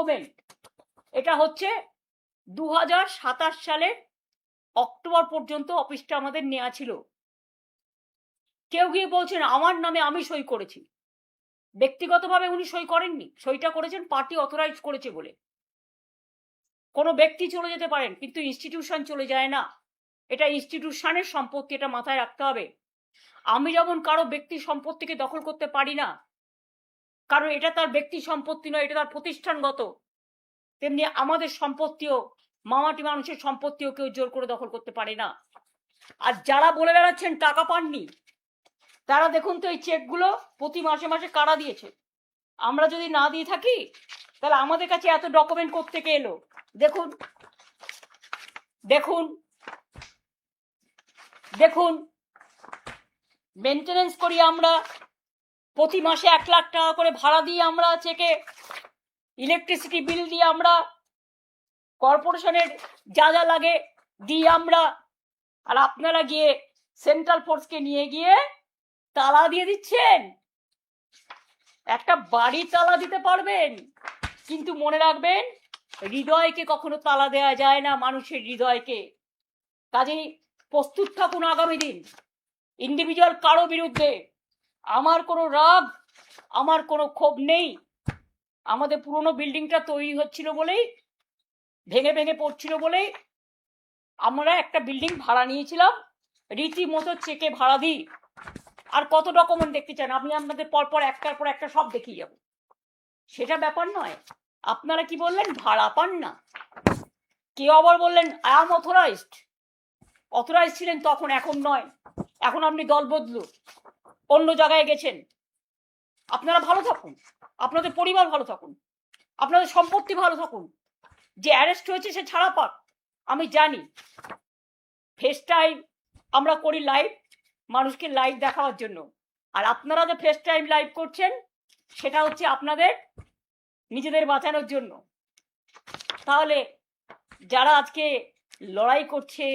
Document. এটা হচ্ছে 2027 সালের অক্টোবর পর্যন্ত অফিসটা আমাদের নেওয়া ছিল। কেউ গিয়ে বলছেন আমার নামে আমি সই করেছি। ব্যক্তিগতভাবে উনি সই করেননি, সইটা করেছেন পার্টি অথরাইজ করেছে বলে। কোনো ব্যক্তি চলে যেতে পারেন, কিন্তু ইনস্টিটিউশন চলে যায় না। এটা ইনস্টিটিউশনের সম্পত্তি, এটা মাথায় রাখতে হবে। আমি যেমন কারো ব্যক্তি সম্পত্তিকে দখল করতে পারি না, কারণ এটা তার ব্যক্তি সম্পত্তি নয়, এটা তার প্রতিষ্ঠানগত, তেমনি আমাদের সম্পত্তিও, মামাটি মানুষের সম্পত্তিও কেউ জোর করে দখল করতে পারে না। আর যারা বলে বেড়াচ্ছেন টাকা পাননি, তারা দেখুন তো এই চেকগুলো প্রতি মাসে মাসে কারা দিয়েছে। আমরা যদি না দিয়ে থাকি তাহলে আমাদের কাছে এত ডকুমেন্ট কোত্থেকে এলো? দেখুন দেখুন দেখুন, মেনটেনেন্স করি আমরা, প্রতি মাসে 1 লাখ টাকা করে ভাড়া দিই আমরা চেকে, ইলেকট্রিসিটি বিল দিই আমরা, কর্পোরেশনের যা যা লাগে দিই আমরা। আর আপনারা গিয়ে সেন্ট্রাল ফোর্সকে নিয়ে গিয়ে তালা দিয়ে দিচ্ছেন। একটা বাড়ি তালা দিতে পারবেন, কিন্তু মনে রাখবেন হৃদয়কে কখনো তালা দেওয়া যায় না, মানুষের হৃদয়কে। কাজেই প্রস্তুত থাকুন আগামী দিন ইন্ডিভিজুয়াল কারো বিরুদ্ধে। আমার কোনো রাগ, আমার কোনো ক্ষোভ নেই। আমাদের পুরনো বিল্ডিংটা তৈরি হচ্ছিল বলেই, ভেঙে ভেঙে পড়ছিল বলেই আমরা একটা বিল্ডিং ভাড়া নিয়েছিলাম, রীতিমতো চেকে ভাড়া দিই। আর কত ডকুমেন্ট দেখতে চান আপনি? আপনাদের পরপর একটার পর একটা সব দেখিয়ে যাব, সেটা ব্যাপার নয়। আপনারা কি বললেন? ভাড়া পান না। কেউ আবার বললেন আই এম অথরাইজড। অথরাইজ ছিলেন তখন, এখন নয়। এখন আপনি দল বদলু, অন্য জায়গায় গেছেন। আপনারা ভালো থাকুন, আপনাদের পরিবার ভালো থাকুন, আপনাদের সম্পত্তি ভালো থাকুন। যে অ্যারেস্ট হয়েছে সে ছাড়া পাক। আমি জানি ফেস টাইম আমরা করি লাইভ, মানুষকে লাইভ দেখাবার জন্য। আর আপনারা যে ফেস টাইম লাইভ করছেন সেটা হচ্ছে আপনাদের নিজেদের বাঁচানোর জন্য। তাহলে যারা আজকে লড়াই করছে,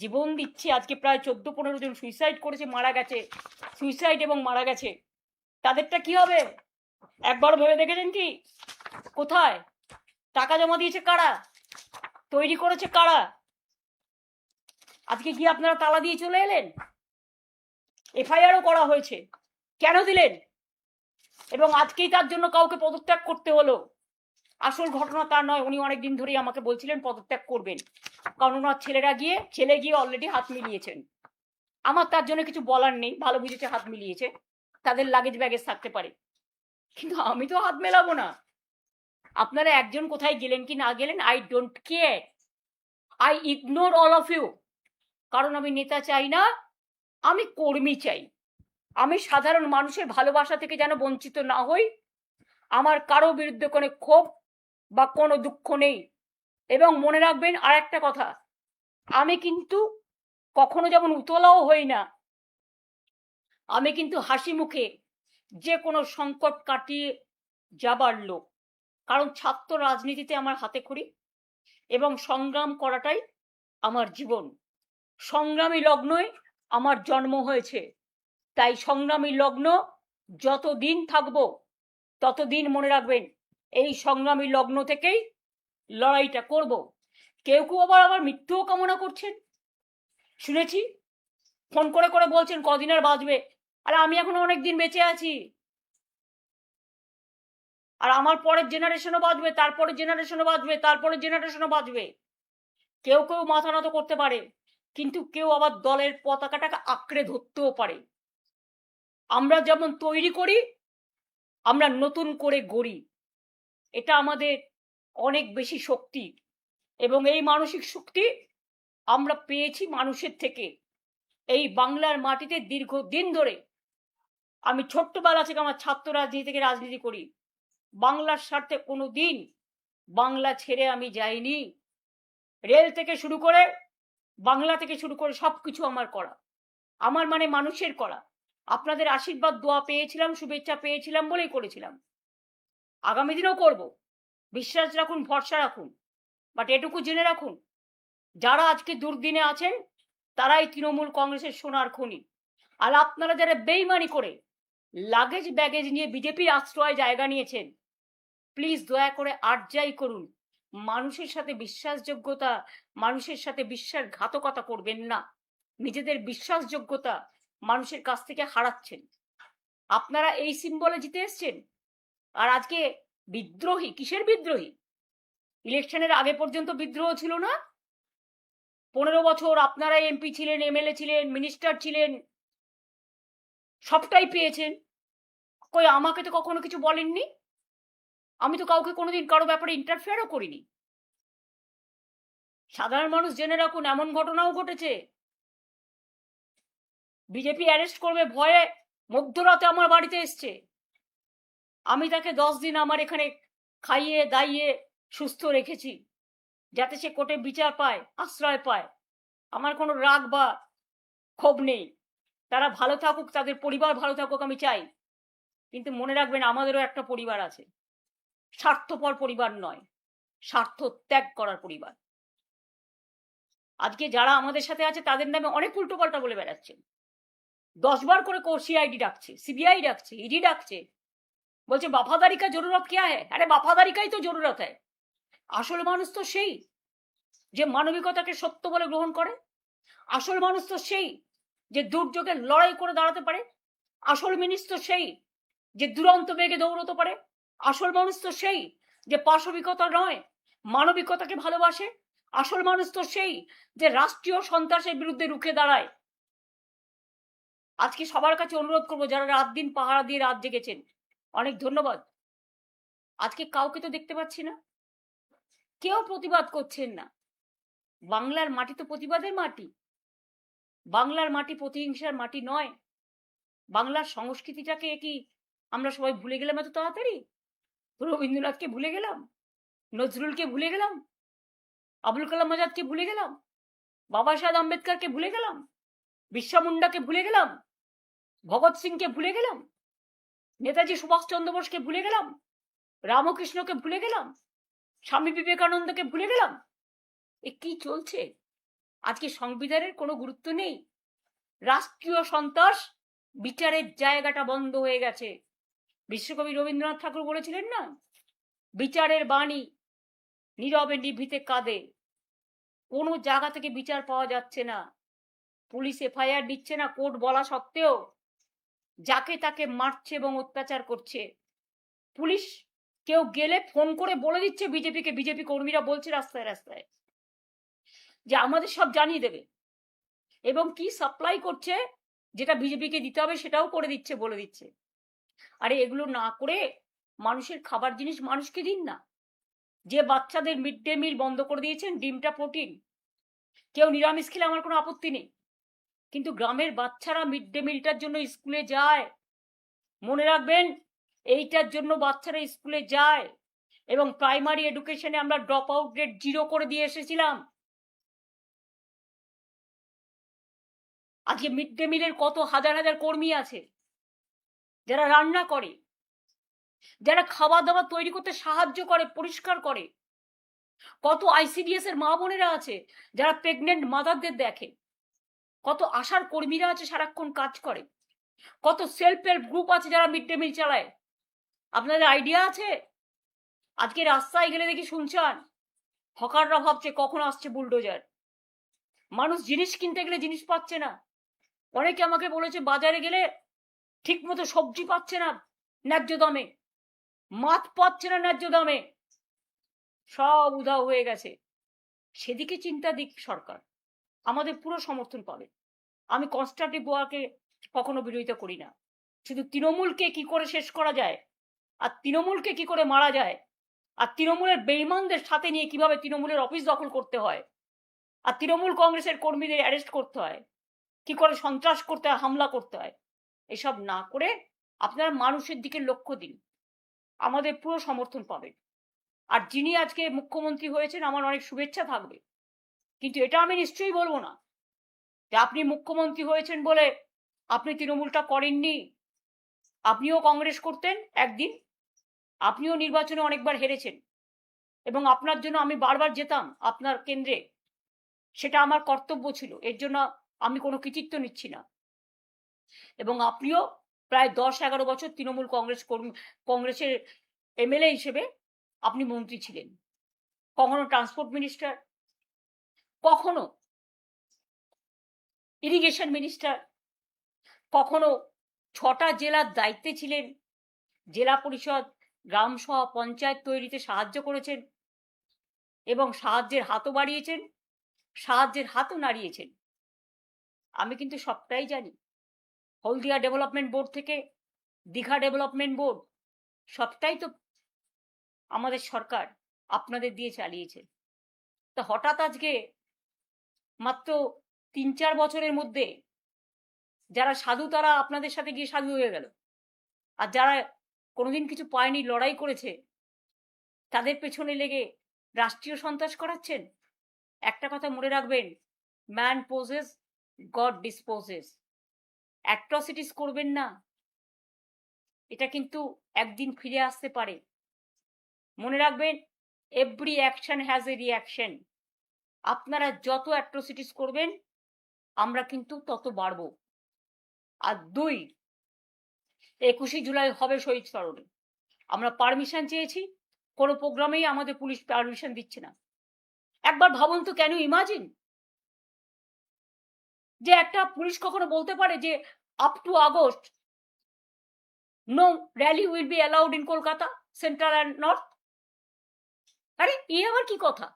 জীবন দিচ্ছে, আজকে প্রায় 14-15 জন সুইসাইড করেছে, মারা গেছে, সুইসাইড এবং মারা গেছে, তাদেরটা কি হবে? একবার ভেবে দেখেছেন কি? কোথায় টাকা জমা দিয়েছে কারা? তৈরি করেছে কারা? আজকে কি আপনারা তালা দিয়ে চলে এলেন? এফআইআরও করা হয়েছে, কেন দিলেন? এবং আজকেই তার জন্য কাউকে পদত্যাগ করতে হলো। আসল ঘটনা তা নয়। উনি অনেকদিন ধরেই আমাকে বলছিলেন পদত্যাগ করবেন, কারণ ওনার ছেলে গিয়ে অলরেডি হাত মিলিয়েছেন। আমার তার জন্য কিছু বলার নেই, ভালো বুঝেছে হাত মিলিয়েছে, তাদের লাগেজ ব্যাগেজ থাকতে পারে, কিন্তু আমি তো হাত মেলাবো না। আপনারা একজন কোথায় গেলেন কি না গেলেন, I don't care, I ignore all of you. কারণ আমি নেতা চাই না, আমি কর্মী চাই। আমি সাধারণ মানুষের ভালোবাসা থেকে যেন বঞ্চিত না হই। আমার কারো বিরুদ্ধে কোনো ক্ষোভ বা কোনো দুঃখ নেই। এবং মনে রাখবেন আর একটা কথা, আমি কিন্তু কখনো যেমন উতলাও হই না, আমি কিন্তু হাসি মুখে যে কোনো সংকট কাটিয়ে যাবার লোক। কারণ ছাত্র রাজনীতিতে আমার হাতে খড়ি এবং সংগ্রাম করাটাই আমার জীবন। সংগ্রামী লগ্নই আমার জন্ম হয়েছে, তাই সংগ্রামী লগ্ন যতদিন থাকবো ততদিন মনে রাখবেন এই সংগ্রামী লগ্ন থেকেই লড়াইটা করব। কেউ কেউ আবার মৃত্যুও কামনা করছেন, শুনেছি। ফোন করে করে বলছেন কদিন আর বাঁচবে। আরে আমি এখন অনেক দিন বেঁচে আছি, আর আমার পরের জেনারেশনও বাঁচবে, তারপরের জেনারেশনও বাঁচবে, তারপরের জেনারেশনও বাঁচবে। কেউ কেউ মাথা নত করতে পারে, কিন্তু কেউ আবার দলের পতাকাটাকে আঁকড়ে ধরতেও পারে। আমরা যেমন তৈরি করি, আমরা নতুন করে গড়ি, এটা আমাদের অনেক বেশি শক্তি। এবং এই মানসিক শক্তি আমরা পেয়েছি মানুষের থেকে। এই বাংলার মাটিতে দীর্ঘদিন ধরে, আমি ছোট্টবেলা থেকে আমার ছাত্র রাজনীতি থেকে রাজনীতি করি, বাংলার স্বার্থে কোনো দিন বাংলা ছেড়ে আমি যাইনি। রেল থেকে শুরু করে, বাংলা থেকে শুরু করে সবকিছু আমার করা, আমার মানে মানুষের করা। আপনাদের আশীর্বাদ দোয়া পেয়েছিলাম, শুভেচ্ছা পেয়েছিলাম বলেই করেছিলাম, আগামী দিনেও করব। বিশ্বাস রাখুন, ভরসা রাখুন। বাট এটুকু জেনে রাখুন, যারা আজকে দুর্দিনে আছেন তারাই তৃণমূল কংগ্রেসের সোনার খনি। আর আপনারা যারা বেইমানি করে লাগেজ ব্যাগেজ নিয়ে বিজেপির আশ্রয় জায়গা নিয়েছেন, প্লিজ দয়া করে আর যাই করুন, মানুষের সাথে বিশ্বাসযোগ্যতা, মানুষের সাথে বিশ্বাসঘাতকতা করবেন না। নিজেদের বিশ্বাসযোগ্যতা মানুষের কাছ থেকে হারাচ্ছেন। আপনারা এই সিম্বলে জিতে এসছেন, আর আজকে বিদ্রোহী। কিসের বিদ্রোহী? ইলেকশনের আগে পর্যন্ত বিদ্রোহ ছিল না? 15 বছর আপনারা এমপি ছিলেন, এমএলএ ছিলেন, মিনিস্টার ছিলেন, সবটাই পেয়েছেন। কই আমাকে তো কখনো কিছু বলেননি। আমি তো কাউকে কোনোদিন কারো ব্যাপারে ইন্টারফেয়ারও করিনি। সাধারণ মানুষ জেনে রাখুন, এমন ঘটনাও ঘটেছে, বিজেপি অ্যারেস্ট করবে ভয়ে মধ্যরাতে আমার বাড়িতে এসছে। আমি তাকে 10 দিন আমার এখানে খাইয়ে দাইয়ে সুস্থ রেখেছি, যাতে সে কোর্টে বিচার পায়, আশ্রয় পায়। আমার কোনো রাগ বা ক্ষোভ নেই। তারা ভালো থাকুক, তাদের পরিবার ভালো থাকুক, আমি চাই। কিন্তু মনে রাখবেন, আমাদেরও একটা পরিবার আছে। স্বার্থপর পরিবার নয়, স্বার্থ ত্যাগ করার পরিবার। আজকে যারা আমাদের সাথে আছে তাদের নামে অনেক উল্টোপাল্টা বলে বেড়াচ্ছে। 10 বার করে সিআইডি ডাকছে, সিবিআই ডাকছে, ইডি ডাকছে, বলছে वफादारी का जरूरत क्या है। আরে वफादारी का ही तो जरूरत है। আসল মানুষ তো সেই যে মানবিকতাকে সত্য বলে গ্রহণ করে। আসল মানুষ তো সেই যে দুর্যোগে লড়াই করে দাঁড়াতে পারে। আসল মানুষ তো সেই যে দুরন্ত বেগে দৌড়তে পারে। আসল মানুষ তো সেই যে পাশবিকতা নয়, মানবিকতাকে ভালোবাসে। আসল মানুষ তো সেই যে রাষ্ট্রীয় সন্ত্রাসের বিরুদ্ধে রুখে দাঁড়ায়। আজকে সবার কাছে অনুরোধ করবো, যারা রাত দিন পাহারা দিয়ে রাত জেগেছেন, অনেক ধন্যবাদ। আজকে কাউকে তো দেখতে পাচ্ছি না, কেউ প্রতিবাদ করছেন না। বাংলার মাটি তো প্রতিবাদের মাটি। বাংলার মাটি প্রতিহিংসার মাটি নয়। বাংলার সংস্কৃতিটাকে কি আমরা সবাই ভুলে গেলাম এত তাড়াতাড়ি? রবীন্দ্রনাথকে ভুলে গেলাম, নজরুলকে ভুলে গেলাম, আবুল কালাম আজাদকে ভুলে গেলাম, বাবা সাহেব আম্বেদকরকে ভুলে গেলাম, বিরসা মুন্ডাকে ভুলে গেলাম, ভগৎ সিংকে ভুলে গেলাম, নেতাজি সুভাষচন্দ্র বোসকে ভুলে গেলাম, রামকৃষ্ণকে ভুলে গেলাম, স্বামী বিবেকানন্দকে ভুলে গেলাম। এ কি চলছে? আজকে সংবিধানের কোনো গুরুত্ব নেই। রাষ্ট্রীয় সন্ত্রাস বিচারের জায়গাটা বন্ধ হয়ে গেছে। বিশ্বকবি রবীন্দ্রনাথ ঠাকুর বলেছিলেন না, বিচারের বাণী নীরবে নিভৃতে কাঁদে। কোনো জায়গা থেকে বিচার পাওয়া যাচ্ছে না। পুলিশ এফআইআর দিচ্ছে না কোর্ট বলা সত্ত্বেও, যাকে তাকে মারছে এবং অত্যাচার করছে। পুলিশ কেউ গেলে ফোন করে বলে দিচ্ছে বিজেপিকে, বিজেপি কর্মীরা বলছে রাস্তায় রাস্তায় যে আমাদের সব জানিয়ে দেবে, এবং কি সাপ্লাই করছে যেটা বিজেপিকে দিতে হবে সেটাও করে দিচ্ছে, বলে দিচ্ছে। আরে এগুলো না করে মানুষের খাবার জিনিস মানুষকে দিন না। যে বাচ্চাদের মিড ডে মিল বন্ধ করে দিয়েছেন, ডিমটা প্রোটিন, কেউ নিরামিষ খেলে আমার কোনো আপত্তি নেই, কিন্তু গ্রামের বাচ্চারা মিড ডে মিলটার জন্য স্কুলে যায়। মনে রাখবেন, এইটার জন্য বাচ্চারা স্কুলে যায়। এবং প্রাইমারি এডুকেশনে আমরা ড্রপ আউট রেট 0 করে দিয়ে এসেছিলাম। আজকে মিড ডে মিলের কত হাজার হাজার কর্মী আছে যারা রান্না করে, যারা খাবার দাবার তৈরি করতে সাহায্য করে, পরিষ্কার করে। কত আইসিডিএস এর মা বোনেরা আছে যারা প্রেগনেন্ট মাদারদের দেখে। কত আশার কর্মীরা আছে সারাক্ষণ কাজ করে। কত সেলফ হেল্প গ্রুপ আছে যারা মিড ডে মিল চালায়। আপনাদের আইডিয়া আছে? আজকে রাস্তায় গেলে দেখি শুনছেন হকাররা ভাবছে কখন আসছে বুলডোজার। মানুষ জিনিস কিনতে গেলে জিনিস পাচ্ছে না। অনেকে আমাকে বলেছে বাজারে গেলে ঠিক মতো সবজি পাচ্ছে না ন্যায্য দামে, মাছ পাচ্ছে না ন্যায্য দামে, সব উধাও হয়ে গেছে। সেদিকে চিন্তা দিক সরকার, আমাদের পুরো সমর্থন পাবে। আমি কনস্ট্রাকটিভ ওয়ার্কে কখনো বিরোধিতা করি না। শুধু তৃণমূলকে কি করে শেষ করা যায়, আর তৃণমূলকে কি করে মারা যায়, আর তৃণমূলের বেঈমানদের সাথে নিয়ে কিভাবে তৃণমূলের অফিস দখল করতে হয়, আর তৃণমূল কংগ্রেসের কর্মীদের অ্যারেস্ট করতে হয়, কি করে সন্ত্রাস করতে হয়, হামলা করতে হয়, এসব না করে আপনারা মানুষের দিকে লক্ষ্য দিন, আমাদের পুরো সমর্থন পাবেন। আর যিনি আজকে মুখ্যমন্ত্রী হয়েছেন, আমার অনেক শুভেচ্ছা থাকবে। কিন্তু এটা আমি নিশ্চয়ই বলবো না যে আপনি মুখ্যমন্ত্রী হয়েছেন বলে আপনি তৃণমূলটা করেননি। আপনিও কংগ্রেস করতেন একদিন, আপনিও নির্বাচনে অনেকবার হেরেছেন, এবং আপনার জন্য আমি বারবার যেতাম আপনার কেন্দ্রে। সেটা আমার কর্তব্য ছিল, এর জন্য আমি কোনো কৃতিত্ব নিচ্ছি না। এবং আপনিও প্রায় 10-11 বছর তৃণমূল কংগ্রেসের এমএলএ হিসেবে আপনি মন্ত্রী ছিলেন, কখনো ট্রান্সপোর্ট মিনিস্টার, কখনো ইরিগেশন মিনিস্টার, কখনো 6টা জেলার দায়িত্বে ছিলেন, জেলা পরিষদ, গ্রাম সভা, পঞ্চায়েত তৈরিতে সাহায্য করেছেন এবং সাহায্যের হাতও বাড়িয়েছেন, সাহায্যের হাতও নাড়িয়েছেন। আমি কিন্তু সবটাই জানি। হলদিয়া ডেভেলপমেন্ট বোর্ড থেকে দীঘা ডেভেলপমেন্ট বোর্ড, সবটাই তো আমাদের সরকার আপনাদের দিয়ে চালিয়েছে। তা হঠাৎ আজকে মাত্র 3-4 বছরের মধ্যে যারা সাধু তারা আপনাদের সাথে গিয়ে সাধু হয়ে গেল, আর যারা কোনোদিন কিছু পায়নি, লড়াই করেছে, তাদের পেছনে লেগে রাষ্ট্রীয় সন্ত্রাস করাচ্ছেন। একটা কথা মনে রাখবেন, man poses, god disposes. Atrocities করবেন না, এটা কিন্তু একদিন ফিরে আসতে পারে। মনে রাখবেন, every action has a reaction. আপনারা যত অ্যাট্রসিটিস করবেন আমরা কিন্তু তত বাড়ব। আর 21শে জুলাই হবে শহীদ স্মরণে। আমরা পারমিশন চেয়েছি, কোনো প্রোগ্রামেই আমাদের পুলিশ পারমিশন দিচ্ছে না। একবার ভাবুন তো, কেন ইমাজিন যে একটা পুলিশ কখনো বলতে পারে যে up to August no rally will be allowed in Kolkata central and north? আরে এ আবার কি কথা?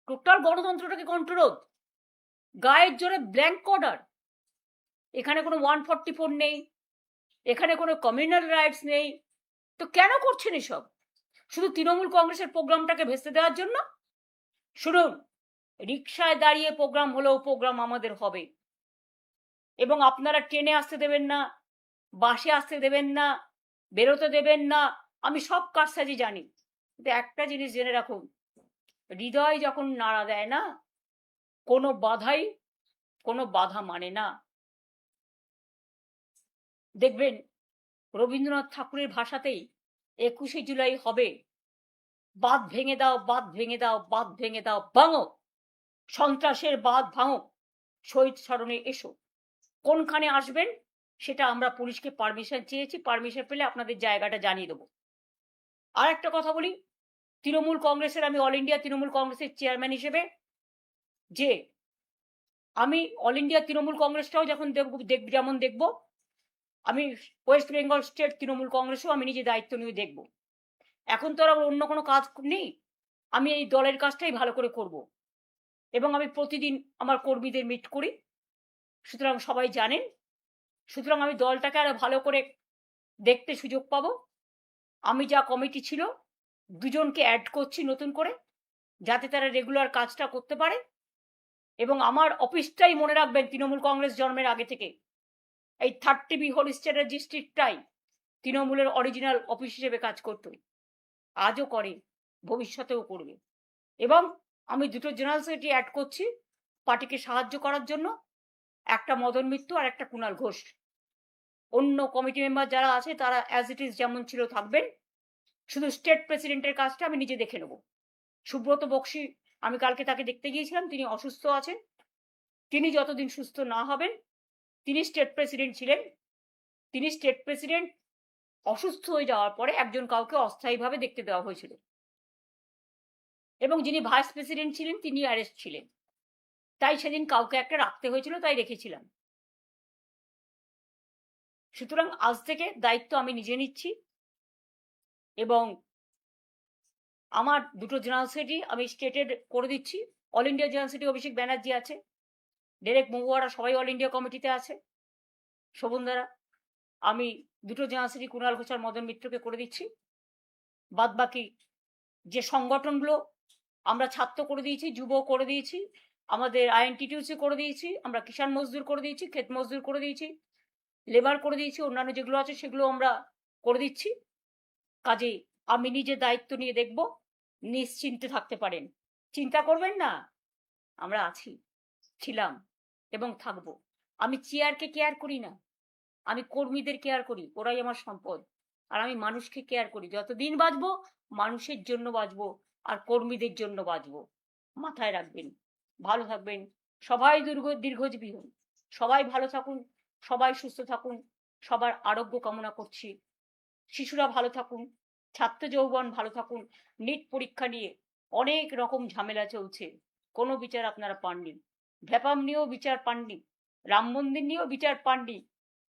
টোটাল গণতন্ত্রটাকে কন্ট্রোল, গায়ের জোরে ব্ল্যাঙ্ক অর্ডার। এখানে কোনো 144 নেই, এখানে কোনো কমিউনাল রাইটস নেই। তো কেন করছেন এসব? শুধু তৃণমূল কংগ্রেসের প্রোগ্রামটাকে ভেস্তে দেওয়ার জন্য? শুনুন, রিকশায় দাঁড়িয়ে প্রোগ্রাম হলেও প্রোগ্রাম আমাদের হবে, এবং আপনারা ট্রেনে আসতে দেবেন না, বাসে আসতে দেবেন না, বেরোতে দেবেন না। আমি সব কারসাজি জানি, কিন্তু একটা জিনিস জেনে রাখুন, হৃদয় যখন নাড়া দেয় না, কোনো বাধাই কোনো বাধা মানে না। দেখবেন রবীন্দ্রনাথ ঠাকুরের ভাষাতেই 21শে জুলাই হবে, বাঁধ ভেঙে দাও, বাঁধ ভেঙে দাও, বাঁধ ভেঙে দাও, ভাঙো সন্ত্রাসের বাঁধ ভাঙো, শহীদ স্মরণে এসো। কোনখানে আসবেন সেটা আমরা পুলিশকে পারমিশন চেয়েছি, পারমিশন পেলে আপনাদের জায়গাটা জানিয়ে দেবো। আর একটা কথা বলি, তৃণমূল কংগ্রেসের, আমি অল ইন্ডিয়া তৃণমূল কংগ্রেসের চেয়ারম্যান হিসেবে, যে আমি অল ইন্ডিয়া তৃণমূল কংগ্রেসটাও যখন যেমন দেখব, আমি ওয়েস্ট বেঙ্গল স্টেট তৃণমূল কংগ্রেসও আমি নিজে দায়িত্ব নিয়ে দেখব। এখন তো আর অন্য কোনো কাজ নেই, আমি এই দলের কাজটাই ভালো করে করব, এবং আমি প্রতিদিন আমার কর্মীদের মিট করি, সুতরাং সবাই জানেন। সুতরাং আমি দলটাকে আরো ভালো করে দেখতে সুযোগ পাবো। আমি যা কমিটি ছিল 2জনকে অ্যাড করছি নতুন করে, যাতে তারা রেগুলার কাজটা করতে পারে। এবং আমার অফিসটাই মনে রাখবেন, তৃণমূল কংগ্রেস জন্মের আগে থেকে এই 30B হলিস্টারের ডিস্ট্রিক্টটাই তৃণমূলের অরিজিনাল অফিস হিসেবে কাজ করত, আজও করে, ভবিষ্যতেও করবে। এবং আমি 2টো জেনারেল সেক্রেটারি অ্যাড করছি পার্টিকে সাহায্য করার জন্য, একটা মদন মিত্র আর একটা কুণাল ঘোষ। অন্য কমিটি মেম্বার যারা আছে তারা অ্যাজ ইট ইজ যেমন ছিল থাকবেন, শুধু স্টেট প্রেসিডেন্টের কাজটা আমি নিজে দেখে নেব। সুব্রত বক্সি, আমি কালকে তাকে দেখতে গিয়েছিলাম, তিনি অসুস্থ আছেন। তিনি যতদিন সুস্থ না হবেন, তিনি স্টেট প্রেসিডেন্ট ছিলেন, তিনি স্টেট প্রেসিডেন্ট অসুস্থ হয়ে যাওয়ার পরে একজন কাউকে অস্থায়ীভাবে দেখতে দেওয়া হয়েছিল, এবং যিনি ভাইস প্রেসিডেন্ট ছিলেন তিনি অ্যারেস্ট ছিলেন, তাই সেদিন কাউকে একটা রাখতে হয়েছিল, তাই রেখেছিলাম। সুতরাং আজ থেকে দায়িত্ব আমি নিজে নিচ্ছি, এবং আমার 2টো জেনারেল সেক্রেটারি আমি স্টেটের করে দিচ্ছি। All India general secretary Abhishek Banerjee আছে, ডেরেক মহুয়ারা সবাই অল ইন্ডিয়া কমিটিতে আছে, শোভন দ্বারা। আমি 2টো জেনারেল সেক্রেটারি কুণাল ঘোষ আর মদন মিত্রকে করে দিচ্ছি। বাদ বাকি যে সংগঠনগুলো আমরা ছাত্র করে দিয়েছি, যুব করে দিয়েছি, আমাদের আইএনটিটিউসি করে দিয়েছি, আমরা কিষাণ মজদুর করে দিয়েছি, ক্ষেত মজদুর করে দিয়েছি, লেবার করে দিয়েছি, অন্যান্য যেগুলো আছে সেগুলো আমরা করে দিচ্ছি। কাজেই আমি নিজে দায়িত্ব নিয়ে দেখব, নিশ্চিন্তে থাকতে পারেন, চিন্তা করবেন না, আমরা আছি, ছিলাম এবং থাকব। আমি চেয়ারকে কেয়ার করি না, আমি কর্মীদের কেয়ার করি, ওরাই আমার সম্পদ। আর আমি মানুষকে কেয়ার করি, যতদিন বাঁচবো মানুষের জন্য বাঁচবো আর কর্মীদের জন্য বাঁচবো। মাথায় রাখবেন, ভালো থাকবেন, সবাই দীর্ঘজীবী হন, সবাই ভালো থাকুন, সবাই সুস্থ থাকুন, সবার আরোগ্য কামনা করছি। শিশুরা ভালো থাকুন, ছাত্র যৌবন ভালো থাকুন। নিট পরীক্ষা নিয়ে অনেক রকম ঝামেলা চলছে, কোনো বিচার আপনারা পাননি। ভ্যাপাম নিয়েও বিচার পাননি, রাম মন্দির নিয়েও বিচার পাননি,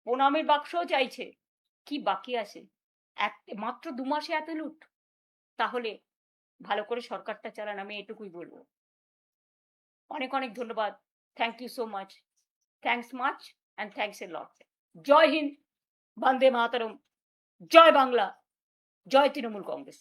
প্রণামের বাক্সও চাইছে। কি বাকি আছে? মাত্র 2 মাসে এত লুট? তাহলে ভালো করে সরকারটা চালান, আমি এটুকুই বলবো। অনেক অনেক ধন্যবাদ। Thank you so much. Thanks much and thanks a lot. জয় হিন্দ, বন্দে মাতরম, জয় বাংলা, জয় তৃণমূল কংগ্রেস।